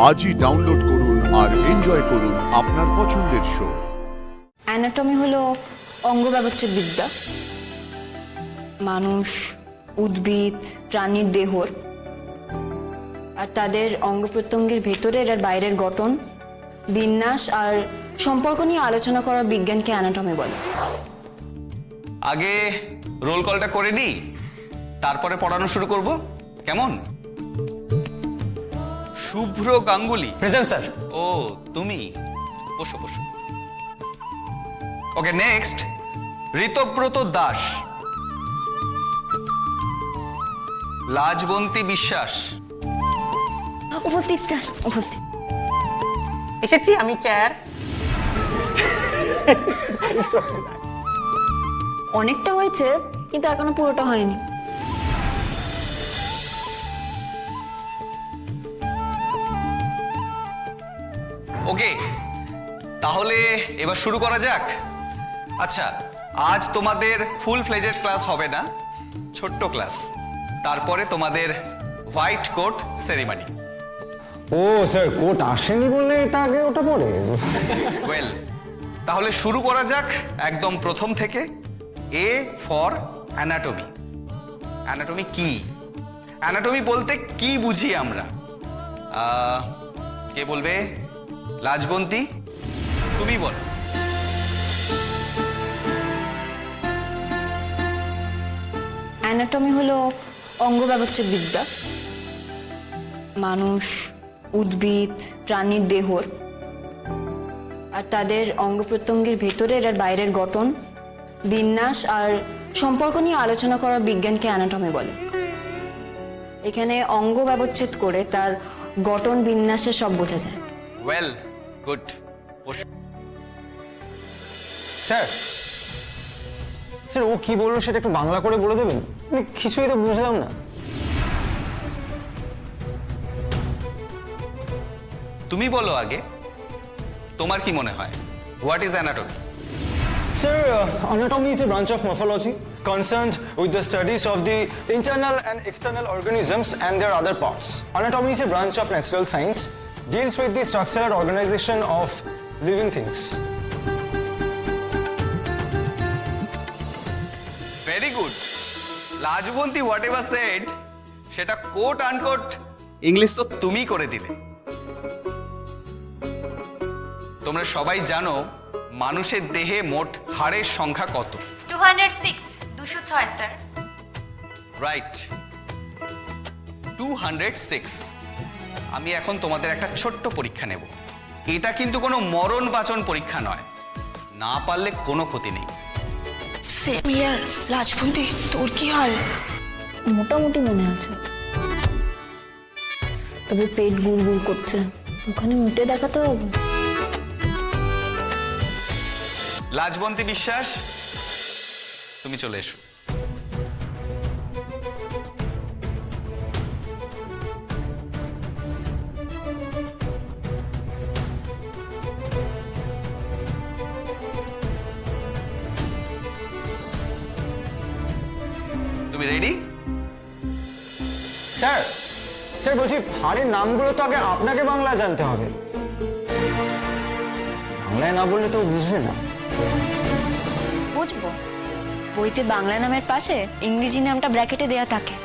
আজই ডাউনলোড করুন আর এনজয় করুন আপনার পছন্দের শো। অ্যানাটমি হলো অঙ্গ ব্যবচ্ছেদ বিদ্যা। মানুষ, উদ্ভিদ, প্রাণীর দেহর আর তাদের অঙ্গ প্রত্যঙ্গের ভেতরের আর বাইরের গঠন, বিন্যাস আর সম্পর্ক নিয়ে আলোচনা করার বিজ্ঞানকে অ্যানাটমি বলে। আগে রোল কলটা করে নিই, তারপরে পড়ানো শুরু করব, কেমন? শুভ্র গাঙ্গুলি। Present sir. ও তুমি, বসো বসো। Okay, next Ritabrata Das. লাজবন্তী বিশ্বাস। উপস্থিত স্যার, উপস্থিত। এসেছি আমি চেয়ার। অনেকটা হয়েছে কিন্তু এখনো পুরোটা হয়নি। ওকে, তাহলে এবার শুরু করা যাক। আচ্ছা, আজ তোমাদের ফুল ফ্লেজেড ক্লাস হবে না, ছোট্ট ক্লাস। তারপরে তোমাদের হোয়াইট কোট সেরিমনি। ও স্যার, কোট আসেনি বললে এটা আগে ওটা পরে। ওয়েল, তাহলে শুরু করা যাক একদম প্রথম থেকে। A for anatomy. অ্যানাটমি কি? অ্যানাটমি বলতে কি বুঝি আমরা? কে বলবে? লাজবন্তী, তুমি বল। অ্যানাটমি হলো অঙ্গ ব্যবচ্ছেদ বিদ্যা। মানুষ, উদ্ভিদ, প্রাণীর দেহর আর তাদের অঙ্গ প্রত্যঙ্গের ভেতরের আর বাইরের গঠন, বিন্যাস আর সম্পর্ক নিয়ে আলোচনা করার বিজ্ঞানকে অ্যানাটমি বলে। এখানে অঙ্গ ব্যবচ্ছেদ করে তার গঠন বিন্যাসে সব বোঝা যায়। Well, good. স্যার, স্যার ও কি বললো সেটা একটু বাংলা করে বলে দেবেন? মানে কিছুই তো বুঝলাম না। তুমি বলো আগে, তোমার কি মনে হয় what is anatomy? Sir, anatomy is a branch of morphology concerned with the studies of the internal and external organisms and their other parts. Anatomy is a branch of natural science, deals with the structural organization of living things. Very good. Lajwanti whatever said সেটা quote unquote English তো তুমি করে দিলে। তোমরা সবাই জানো মানুষের দেহে মোট হাড়ের সংখ্যা কত? 206 206 স্যার। রাইট, 206। আমি এখন তোমাদের একটা ছোট্ট পরীক্ষা নেব। এটা কিন্তু কোনো মরণ বাঁচন পরীক্ষা নয়, না পারলে কোনো ক্ষতি নেই। সেম ইয়ার। লাজবন্তী, তোর কি হাল? মোটামুটি মনে আছে, তবে পেট গুড়গুড় করছে, ওখানে উঠে দেখাতে হবে। লাজবন্তী বিশ্বাস, তুমি চলে এসো। তুমি রেডি? স্যার, স্যার বলছি হাড়ের নামগুলো তো আগে আপনাকে বাংলা জানতে হবে। বাংলায় না বললে তো বুঝবে না। বুঝবো, বইতে বাংলা নামের পাশে ইংরেজি নামটা ব্র্যাকেটে দেয়া থাকে।